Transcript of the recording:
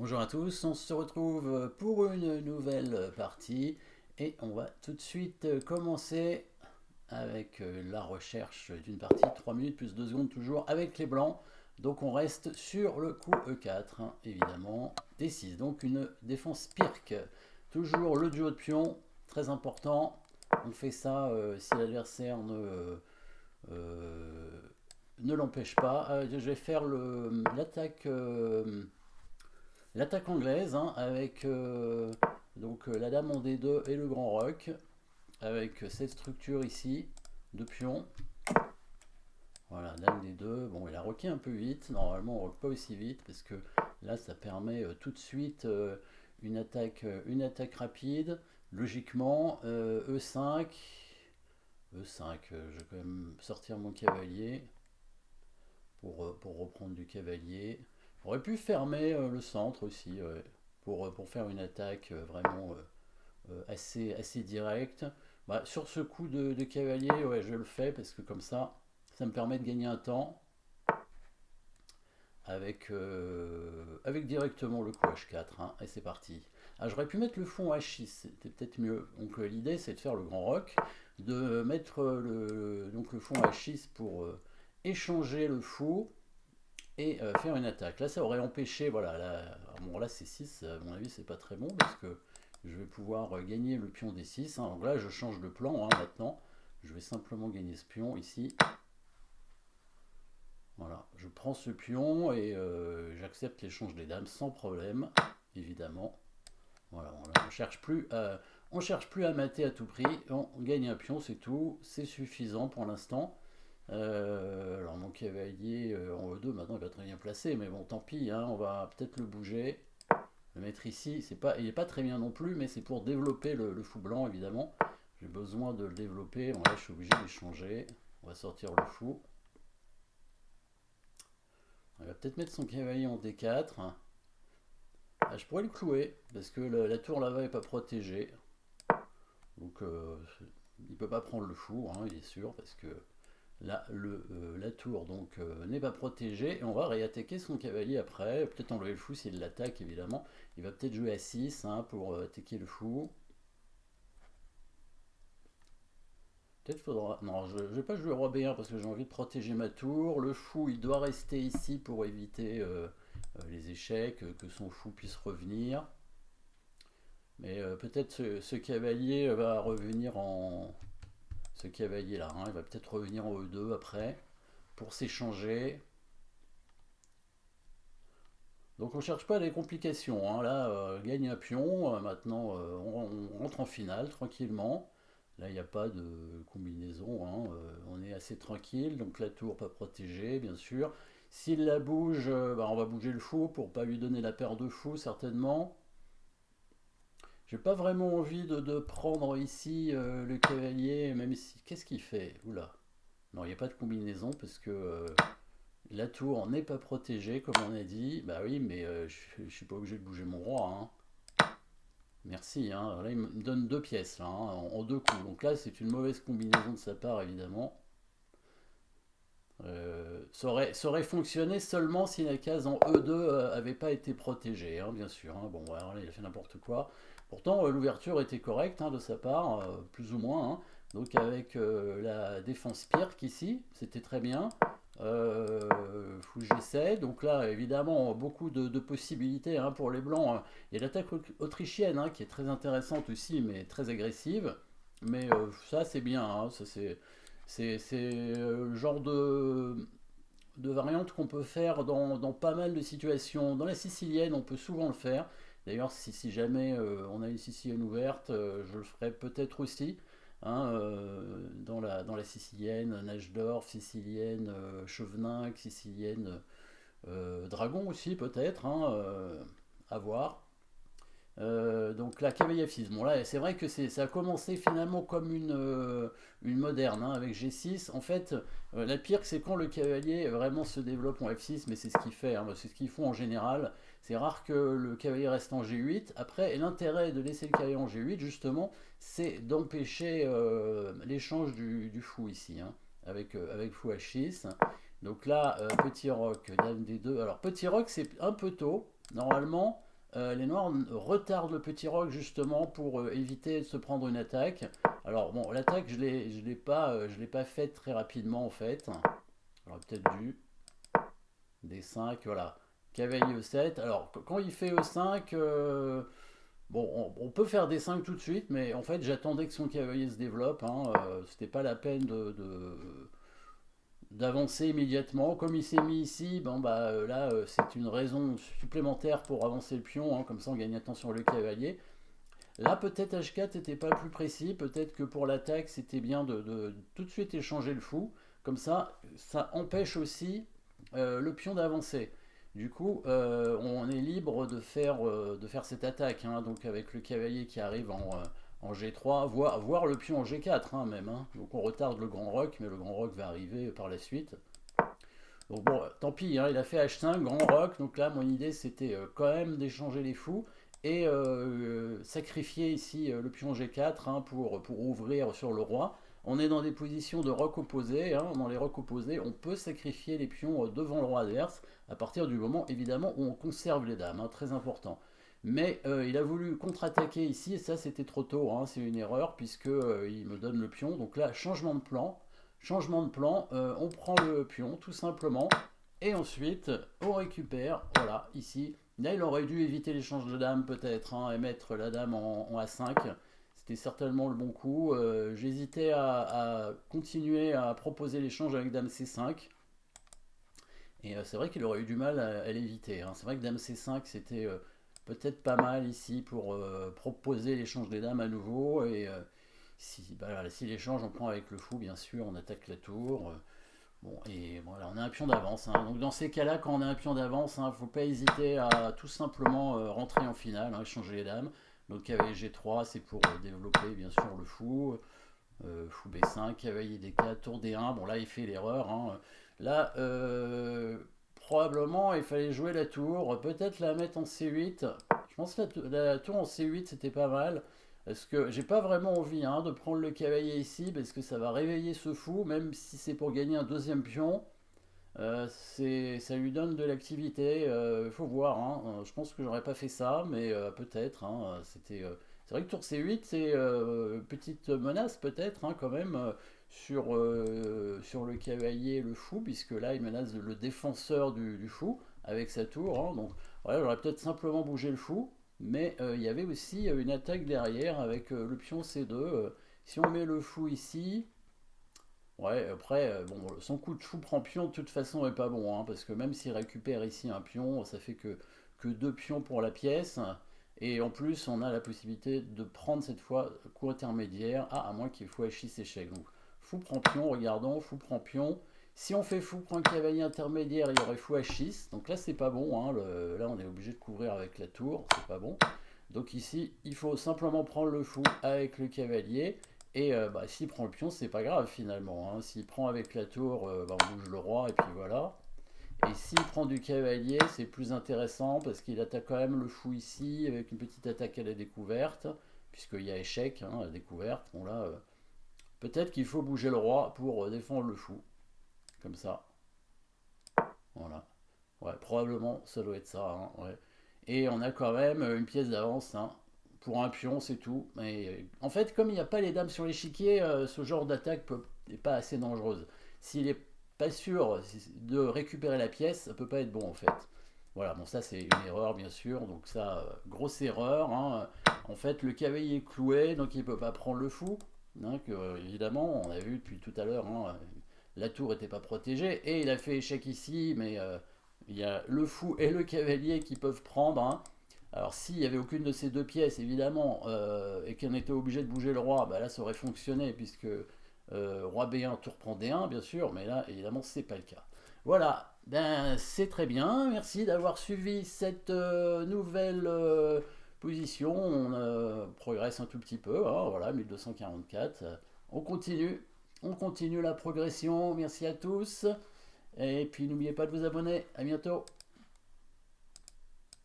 Bonjour à tous, on se retrouve pour une nouvelle partie et on va tout de suite commencer avec la recherche d'une partie 3 minutes plus 2 secondes toujours avec les blancs. Donc on reste sur le coup E4 hein, évidemment, D6, donc une défense pirque. Toujours le duo de pions, très important. On fait ça si l'adversaire euh, ne l'empêche pas. Je vais faire l'attaque anglaise hein, avec la dame en D2 et le grand roc, avec cette structure ici de pion. Voilà, dame D2. Bon, il a roqué un peu vite. Normalement, on roque pas aussi vite parce que là, ça permet tout de suite une attaque rapide. Logiquement, E5. E5, je vais quand même sortir mon cavalier pour reprendre du cavalier. J'aurais pu fermer le centre aussi ouais, pour faire une attaque vraiment assez directe. Bah, sur ce coup de cavalier, ouais, je le fais parce que comme ça me permet de gagner un temps avec directement le coup H4. Hein, et c'est parti. Ah, j'aurais pu mettre le fond H6, c'était peut-être mieux. Donc l'idée c'est de faire le grand roc, de mettre le fond H6 pour échanger le fou et faire une attaque. Là, ça aurait empêché, voilà, là, bon, là c'est 6, à mon avis, c'est pas très bon parce que je vais pouvoir gagner le pion D6. Hein. Donc là, je change de plan hein, maintenant. Je vais simplement gagner ce pion ici. Voilà, je prends ce pion et j'accepte l'échange des dames sans problème, évidemment. Voilà, on cherche plus à mater à tout prix. On gagne un pion, c'est tout. C'est suffisant pour l'instant. Alors mon cavalier en E2 maintenant il va très bien placé, mais bon tant pis, hein, on va peut-être le bouger, le mettre ici. Il n'est pas très bien non plus, mais c'est pour développer le fou blanc évidemment. J'ai besoin de le développer. Bon là je suis obligé d'échanger. On va sortir le fou. On va peut-être mettre son cavalier en D4. Ah, je pourrais le clouer parce que la tour là-bas n'est pas protégée. Donc il peut pas prendre le fou, hein, il est sûr, parce que la tour donc n'est pas protégée et on va réattaquer son cavalier après, peut-être enlever le fou s'il l'attaque évidemment. Il va peut-être jouer à 6 hein, pour attaquer le fou. Peut-être faudra... Non, je ne vais pas jouer roi B1 parce que j'ai envie de protéger ma tour. Le fou il doit rester ici pour éviter les échecs, que son fou puisse revenir. Mais peut-être ce cavalier va revenir en... Ce cavalier là, hein, il va peut-être revenir en E2 après pour s'échanger. Donc on ne cherche pas les complications. Hein. Là, gagne un pion. Maintenant, on rentre en finale tranquillement. Là, il n'y a pas de combinaison. Hein. On est assez tranquille. Donc la tour pas protégée, bien sûr. S'il la bouge, bah, on va bouger le fou pour ne pas lui donner la paire de fou, certainement. J'ai pas vraiment envie de prendre ici le cavalier, même si... Qu'est-ce qu'il fait? Oula. Non, il n'y a pas de combinaison parce que la tour n'est pas protégée, comme on a dit. Bah oui, mais je ne suis pas obligé de bouger mon roi. Hein. Merci. Hein. Là, il me donne deux pièces là, hein, en deux coups. Donc là, c'est une mauvaise combinaison de sa part, évidemment. Ça aurait fonctionné seulement si la case en E2 avait pas été protégée, hein, bien sûr. Hein. Bon, alors là, il a fait n'importe quoi. Pourtant, l'ouverture était correcte hein, de sa part, plus ou moins. Hein. Donc avec la défense Pirque ici, c'était très bien. Fou G7. Donc là, évidemment, beaucoup de possibilités hein, pour les Blancs. Hein. Il y a l'attaque autrichienne hein, qui est très intéressante aussi, mais très agressive. Mais ça, c'est bien. Hein, ça, c'est le genre de variante qu'on peut faire dans pas mal de situations. Dans la sicilienne, on peut souvent le faire. D'ailleurs, si jamais on a une Sicilienne ouverte, je le ferai peut-être aussi. Hein, dans la sicilienne, Najdorf, sicilienne, Cheveninck, sicilienne, Dragon aussi peut-être, hein, à voir. Donc la cavalier F6, bon là c'est vrai que ça a commencé finalement comme une moderne hein, avec G6. En fait, la pire c'est quand le cavalier vraiment se développe en F6, mais c'est ce qu'il fait, hein, c'est ce qu'ils font en général. C'est rare que le cavalier reste en G8. Après, l'intérêt de laisser le cavalier en G8 justement, c'est d'empêcher l'échange du fou ici, hein, avec fou H6. Donc là, petit roc, dame D2. Alors petit roc c'est un peu tôt, normalement. les noirs retardent le petit roc justement pour éviter de se prendre une attaque. Alors bon, l'attaque je l'ai pas faite très rapidement en fait. J'aurais peut-être dû. D5, voilà. Cavalier E7. Alors quand il fait E5, bon, on peut faire D5 tout de suite, mais en fait j'attendais que son cavalier se développe. Hein, c'était pas la peine d'avancer immédiatement. Comme il s'est mis ici, bon bah là c'est une raison supplémentaire pour avancer le pion, hein, comme ça on gagne un temps sur le cavalier. Là peut-être H4 n'était pas le plus précis, peut-être que pour l'attaque c'était bien de tout de suite échanger le fou, comme ça empêche aussi le pion d'avancer. Du coup, on est libre de faire cette attaque, hein, donc avec le cavalier qui arrive en G3, voire le pion en G4 hein, même. Hein. Donc on retarde le grand roc, mais le grand roc va arriver par la suite. Donc bon, tant pis, hein, il a fait H5, grand roc, donc là mon idée c'était quand même d'échanger les fous et sacrifier ici le pion G4 hein, pour ouvrir sur le roi. On est dans des positions de roc opposés, hein, dans les rocs opposés, on peut sacrifier les pions devant le roi adverse à partir du moment évidemment où on conserve les dames, hein, très important. Mais il a voulu contre-attaquer ici et ça c'était trop tôt, hein, c'est une erreur puisque il me donne le pion. Donc là, changement de plan. Changement de plan, on prend le pion tout simplement et ensuite on récupère, voilà, ici. Là il aurait dû éviter l'échange de dames peut-être hein, et mettre la dame en A5. C'était certainement le bon coup. J'hésitais à continuer à proposer l'échange avec dame C5. Et c'est vrai qu'il aurait eu du mal à l'éviter. Hein. C'est vrai que dame C5 c'était peut-être pas mal ici pour proposer l'échange des dames à nouveau. Et si, bah, voilà, si l'échange on prend avec le fou, bien sûr, on attaque la tour. Bon, et voilà, on a un pion d'avance. Hein. Donc dans ces cas-là, quand on a un pion d'avance, il ne faut pas hésiter à tout simplement rentrer en finale, hein, échanger les dames. Donc cavalier G3, c'est pour développer bien sûr le fou. Fou B5, cavalier D4, tour D1. Bon là, il fait l'erreur. Hein. Là, probablement, il fallait jouer la tour. Peut-être la mettre en C8. Je pense que la tour en C8, c'était pas mal. Parce que j'ai pas vraiment envie hein, de prendre le cavalier ici, parce que ça va réveiller ce fou, même si c'est pour gagner un deuxième pion. Ça lui donne de l'activité. Il faut voir. Hein. Je pense que j'aurais pas fait ça, mais peut-être. Hein. C'est vrai que tour C8, c'est petite menace peut-être hein, quand même sur le cavalier et le fou, puisque là il menace le défenseur du fou avec sa tour. Hein. Donc voilà, j'aurais peut-être simplement bougé le fou, mais il y avait aussi une attaque derrière avec le pion C2. Si on met le fou ici, ouais, après, bon, son coup de fou prend pion de toute façon est pas bon, hein, parce que même s'il récupère ici un pion, ça fait que deux pions pour la pièce. Et en plus, on a la possibilité de prendre cette fois coup intermédiaire, à moins qu'il faut H6 échec. Donc, fou prend pion, regardons, fou prend pion. Si on fait fou prend cavalier intermédiaire, il y aurait fou H6. Donc là, c'est pas bon, hein, là, on est obligé de couvrir avec la tour, c'est pas bon. Donc ici, il faut simplement prendre le fou avec le cavalier. Et bah, s'il prend le pion, c'est pas grave finalement. Hein. S'il prend avec la tour, bah, on bouge le roi et puis voilà. Et s'il prend du cavalier, c'est plus intéressant parce qu'il attaque quand même le fou ici avec une petite attaque à la découverte, puisqu'il y a échec hein, à la découverte. Bon là, peut-être qu'il faut bouger le roi pour défendre le fou, comme ça. Voilà. Ouais, probablement, ça doit être ça. Hein, ouais. Et on a quand même une pièce d'avance. Hein. Pour un pion, c'est tout. Mais en fait, comme il n'y a pas les dames sur l'échiquier, ce genre d'attaque n'est pas assez dangereuse. S'il n'est pas sûr de récupérer la pièce, ça peut pas être bon en fait. Voilà, bon ça c'est une erreur bien sûr, donc ça, grosse erreur. Hein. En fait, le cavalier est cloué, donc il ne peut pas prendre le fou. Hein, évidemment, on a vu depuis tout à l'heure, hein, la tour n'était pas protégée, et il a fait échec ici, mais il y a le fou et le cavalier qui peuvent prendre. Hein. Alors s'il n'y avait aucune de ces deux pièces, évidemment, et qu'on était obligé de bouger le roi, bah là ça aurait fonctionné, puisque roi B1, tour prend D1, bien sûr, mais là, évidemment, c'est pas le cas. Voilà, ben c'est très bien, merci d'avoir suivi cette nouvelle position, on progresse un tout petit peu, hein, voilà, 1244, on continue la progression, merci à tous, et puis n'oubliez pas de vous abonner, à bientôt.